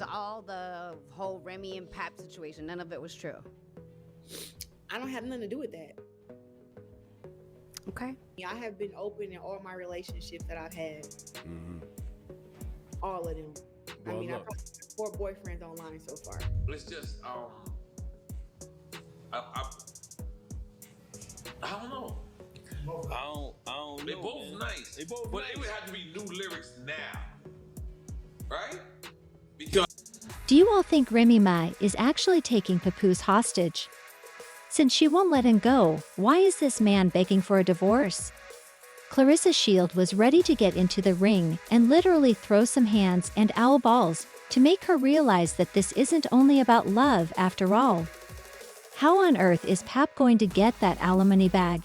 All the whole Remy and Pap situation, none of it was true. I don't have nothing to do with that. Okay. I have been open in all my relationships that I've had. All of them. Well, I mean, look. I've probably had 4 boyfriends online so far. It's just, I don't know. I don't They're know, both man. nice. They both but nice. it would have to be new lyrics now. Right? Because Do you all think Remy Ma is actually taking Papoose hostage? Since she won't let him go, why is this man begging for a divorce? Claressa Shields was ready to get into the ring and literally throw some hands and owl balls to make her realize that this isn't only about love after all. How on earth is Pap going to get that alimony bag?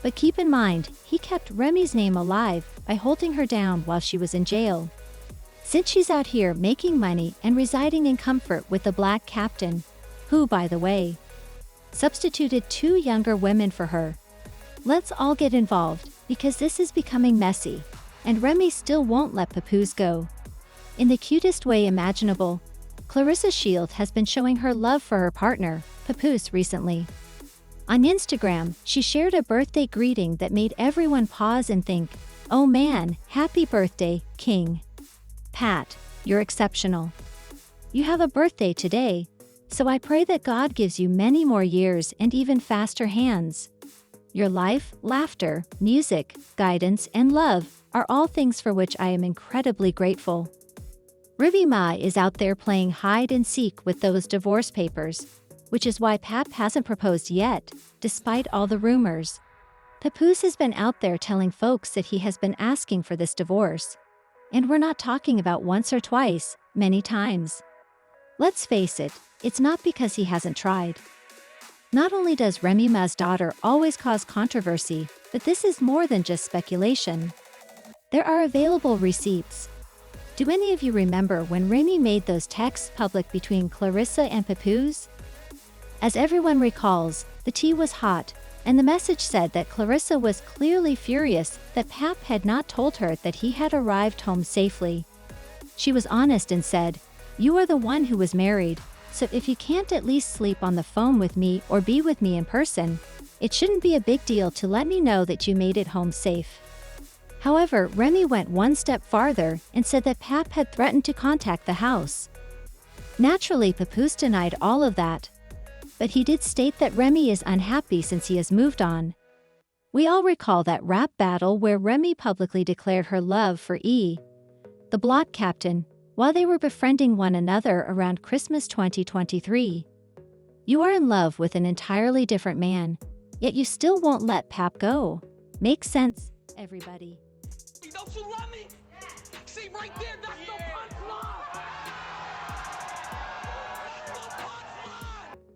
But keep in mind, he kept Remy's name alive by holding her down while she was in jail. Since she's out here making money and residing in comfort with the black captain, who, by the way, substituted 2 younger women for her. Let's all get involved, because this is becoming messy, and Remy still won't let Papoose go. In the cutest way imaginable, Claressa Shields has been showing her love for her partner, Papoose, recently. On Instagram, she shared a birthday greeting that made everyone pause and think, "Oh man, happy birthday, King. Pat, you're exceptional. You have a birthday today, so I pray that God gives you many more years and even faster hands. Your life, laughter, music, guidance, and love are all things for which I am incredibly grateful." Remy Ma is out there playing hide and seek with those divorce papers, which is why Pap hasn't proposed yet, despite all the rumors. Papoose has been out there telling folks that he has been asking for this divorce. And we're not talking about once or twice, many times. Let's face it, it's not because he hasn't tried. Not only does Remy Ma's daughter always cause controversy, but this is more than just speculation. There are available receipts. Do any of you remember when Remy made those texts public between Claressa and Papoose? As everyone recalls, the tea was hot, and the message said that Claressa was clearly furious that Pap had not told her that he had arrived home safely. She was honest and said, "You are the one who was married, so if you can't at least sleep on the phone with me or be with me in person, it shouldn't be a big deal to let me know that you made it home safe." However, Remy went one step farther and said that Pap had threatened to contact the house. Naturally, Papoose denied all of that. But he did state that Remy is unhappy since he has moved on. We all recall that rap battle where Remy publicly declared her love for the block captain, while they were befriending one another around Christmas 2023. You are in love with an entirely different man, yet you still won't let Pap go. Makes sense, everybody. Don't you love me? See right there, that's the punchline!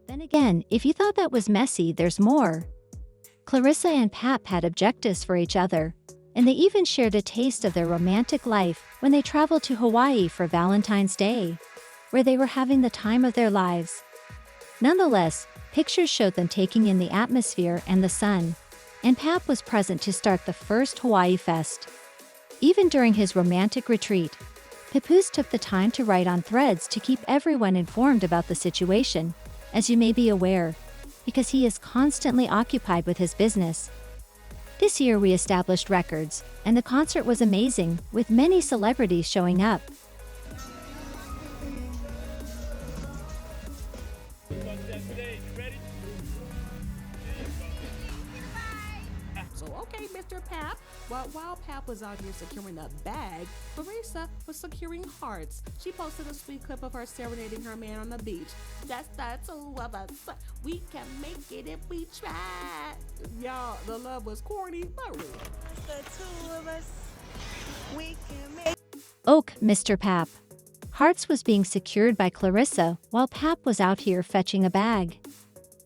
Then again, if you thought that was messy, there's more. Claressa and Pap had objectives for each other, and they even shared a taste of their romantic life when they traveled to Hawaii for Valentine's Day, where they were having the time of their lives. Nonetheless, pictures showed them taking in the atmosphere and the sun, and Pap was present to start the first Hawaii Fest. Even during his romantic retreat, Papoose took the time to write on threads to keep everyone informed about the situation, as you may be aware, because he is constantly occupied with his business. This year we established records, and the concert was amazing, with many celebrities showing up. So okay, Mr. Pap. While Pap was out here securing a bag, Claressa was securing hearts. She posted a sweet clip of her serenading her man on the beach. Just the 2 of us. We can make it if we try. Y'all, the love was corny, but real. The 2 of us, we can make Oak, Mr. Pap. Hearts was being secured by Claressa while Pap was out here fetching a bag.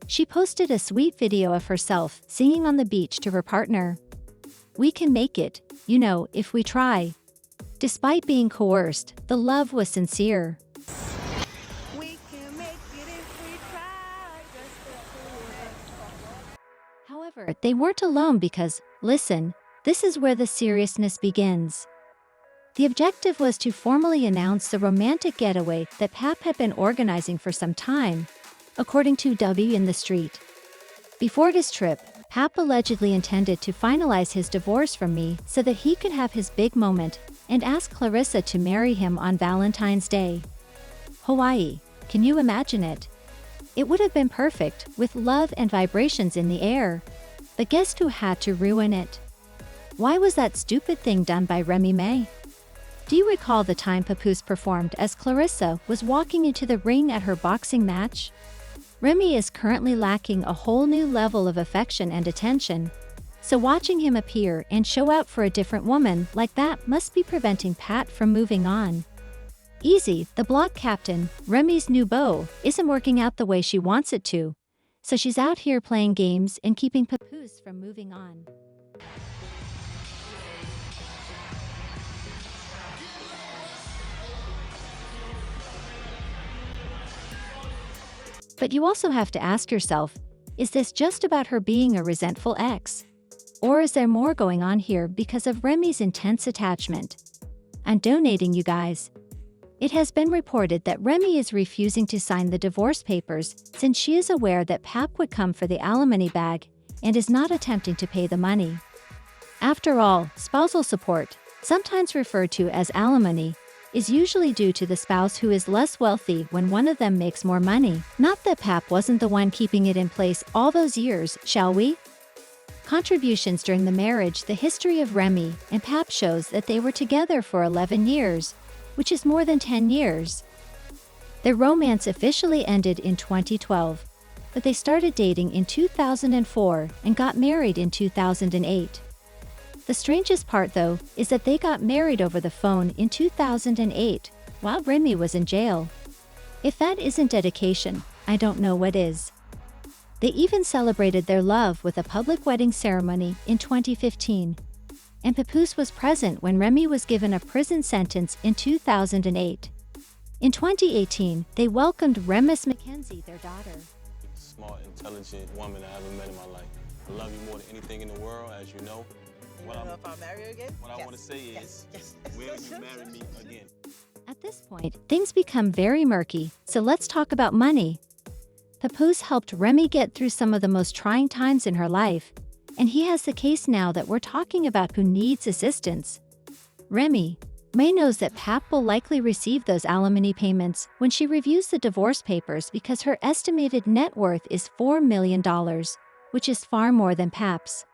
She posted a sweet video of herself singing on the beach to her partner. We can make it, you know, if we try. Despite being coerced, the love was sincere. We can make it if we try. Just the 2 of us. However, they weren't alone because, listen, this is where the seriousness begins. The objective was to formally announce the romantic getaway that Pap had been organizing for some time, according to W in the Street. Before this trip, Pap allegedly intended to finalize his divorce from me so that he could have his big moment and ask Claressa to marry him on Valentine's Day. Hawaii, can you imagine it? It would have been perfect, with love and vibrations in the air. But guess who had to ruin it? Why was that stupid thing done by Remy Ma? Do you recall the time Papoose performed as Claressa was walking into the ring at her boxing match? Remy is currently lacking a whole new level of affection and attention, so watching him appear and show out for a different woman like that must be preventing Pat from moving on. Easy, the block captain, Remy's new beau, isn't working out the way she wants it to, so she's out here playing games and keeping Papoose from moving on. But you also have to ask yourself, is this just about her being a resentful ex? Or is there more going on here because of Remy's intense attachment? I'm donating, you guys. It has been reported that Remy is refusing to sign the divorce papers since she is aware that Pap would come for the alimony bag and is not attempting to pay the money. After all, spousal support, sometimes referred to as alimony, is usually due to the spouse who is less wealthy when one of them makes more money. Not that Pap wasn't the one keeping it in place all those years, shall we? Contributions during the marriage. The history of Remy and Pap shows that they were together for 11 years, which is more than 10 years. Their romance officially ended in 2012, but they started dating in 2004 and got married in 2008. The strangest part, though, is that they got married over the phone in 2008, while Remy was in jail. If that isn't dedication, I don't know what is. They even celebrated their love with a public wedding ceremony in 2015. And Papoose was present when Remy was given a prison sentence in 2008. In 2018, they welcomed Remy Mackenzie, their daughter. Smart, intelligent woman I ever met in my life. I love you more than anything in the world, as you know. You don't know if I'll marry you again? What I want to say is, will you marry me again? At this point, things become very murky, so let's talk about money. Papoose helped Remy get through some of the most trying times in her life, and he has the case now that we're talking about who needs assistance. Remy Ma knows that Pap will likely receive those alimony payments when she reviews the divorce papers because her estimated net worth is $4 million, which is far more than Pap's.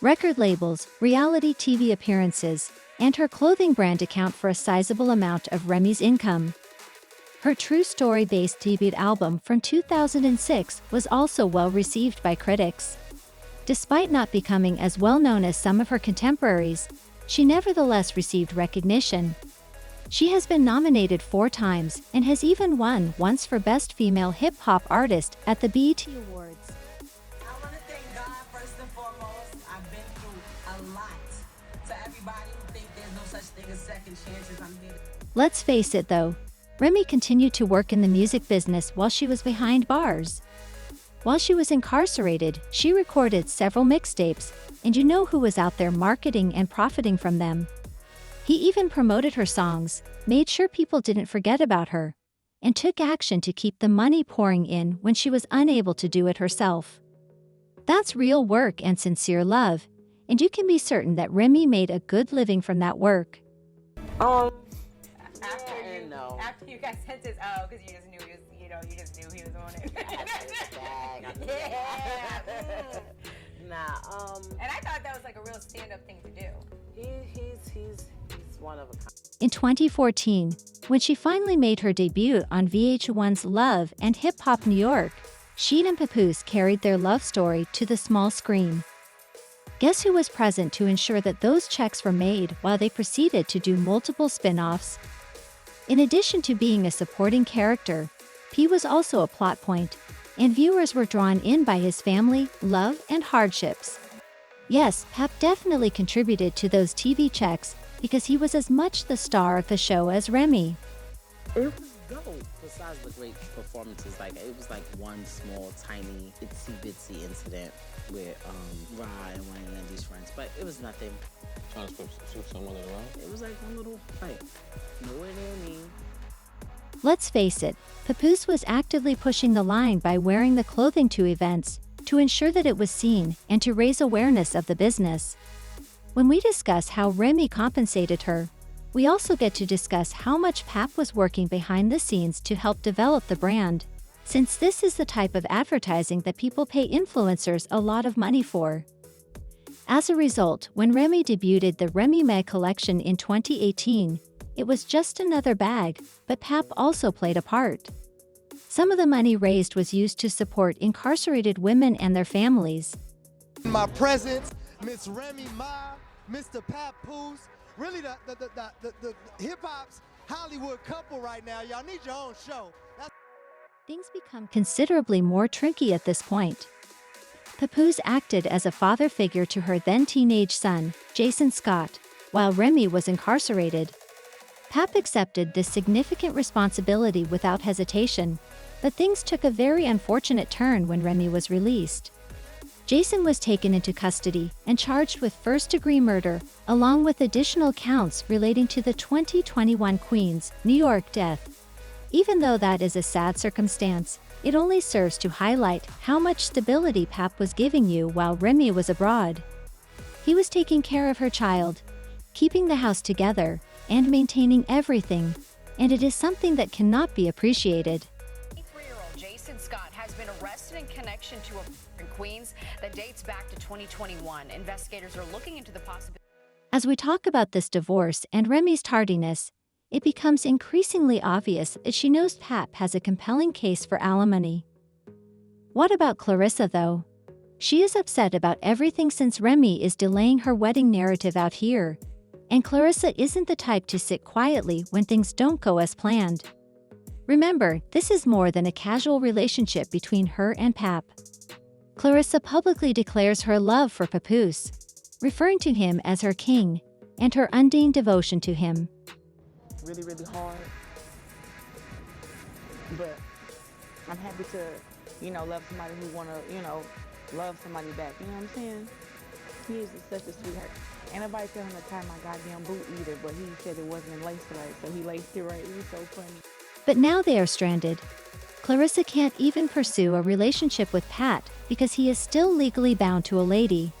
Record labels, reality TV appearances, and her clothing brand account for a sizable amount of Remy's income. Her true story-based debut album from 2006 was also well received by critics. Despite not becoming as well known as some of her contemporaries, she nevertheless received recognition. She has been nominated 4 times and has even won once for Best Female Hip Hop Artist at the BET Awards. I want to thank God first and foremost. I've been through a lot. To everybody who think there's no such thing as second chances, I'm here. Let's face it though, Remy continued to work in the music business while she was behind bars. While she was incarcerated, she recorded several mixtapes, and you know who was out there marketing and profiting from them. He even promoted her songs, made sure people didn't forget about her, and took action to keep the money pouring in when she was unable to do it herself. That's real work and sincere love, and you can be certain that Remy made a good living from that work. After you got sentenced, because you just knew you just knew he was on it. And I thought that was like a real stand-up thing to do. He's one of a kind. In 2014, when she finally made her debut on VH1's Love and Hip Hop New York, she and Papoose carried their love story to the small screen. Guess who was present to ensure that those checks were made while they proceeded to do multiple spin-offs? In addition to being a supporting character, P was also a plot point, and viewers were drawn in by his family, love, and hardships. Yes, Pap definitely contributed to those TV checks because he was as much the star of the show as Remy. It was dope. Besides the great performances, it was like one small, tiny, itsy bitsy incident with Ra and one of Wendy's friends, but it was nothing. Trying to sweep some under the rug. It was like one little fight. Nowhere near me. Let's face it, Papoose was actively pushing the line by wearing the clothing to events to ensure that it was seen and to raise awareness of the business. When we discuss how Remy compensated her, we also get to discuss how much Pap was working behind the scenes to help develop the brand, since this is the type of advertising that people pay influencers a lot of money for. As a result, when Remy debuted the Remy Ma collection in 2018, it was just another bag, but Pap also played a part. Some of the money raised was used to support incarcerated women and their families. In my presence, Miss Remy Ma, Mr. Papoose, really the hip-hop's Hollywood couple right now. Y'all need your own show. Things become considerably more tricky at this point. Papoose acted as a father figure to her then-teenage son, Jason Scott, while Remy was incarcerated. Pap accepted this significant responsibility without hesitation, but things took a very unfortunate turn when Remy was released. Jason was taken into custody and charged with first-degree murder, along with additional counts relating to the 2021 Queens, New York death. Even though that is a sad circumstance, it only serves to highlight how much stability Pap was giving you while Remy was abroad. He was taking care of her child, keeping the house together, and maintaining everything, and it is something that cannot be appreciated. 23-year-old Jason Scott has been arrested in connection to a in Queens that dates back to 2021. Investigators are looking into the possibility. As we talk about this divorce and Remy's tardiness, it becomes increasingly obvious that she knows Pap has a compelling case for alimony. What about Claressa, though? She is upset about everything since Remy is delaying her wedding narrative out here, and Claressa isn't the type to sit quietly when things don't go as planned. Remember, this is more than a casual relationship between her and Pap. Claressa publicly declares her love for Papoose, referring to him as her king, and her undying devotion to him. Really, really hard. But I'm happy to, love somebody who wanna, love somebody back. You know what I'm saying? He is such a sweetheart. Ain't nobody tell him to tie my goddamn boot either, but he said it wasn't laced right, so he laced it right. It was so funny. But now they are stranded. Claressa can't even pursue a relationship with Pat because he is still legally bound to a lady.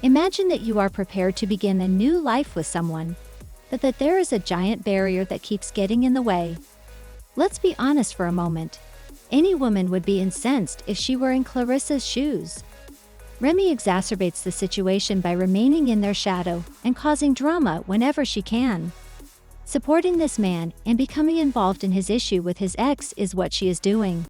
Imagine that you are prepared to begin a new life with someone, but that there is a giant barrier that keeps getting in the way. Let's be honest for a moment. Any woman would be incensed if she were in Claressa's shoes. Remy exacerbates the situation by remaining in their shadow and causing drama whenever she can. Supporting this man and becoming involved in his issue with his ex is what she is doing.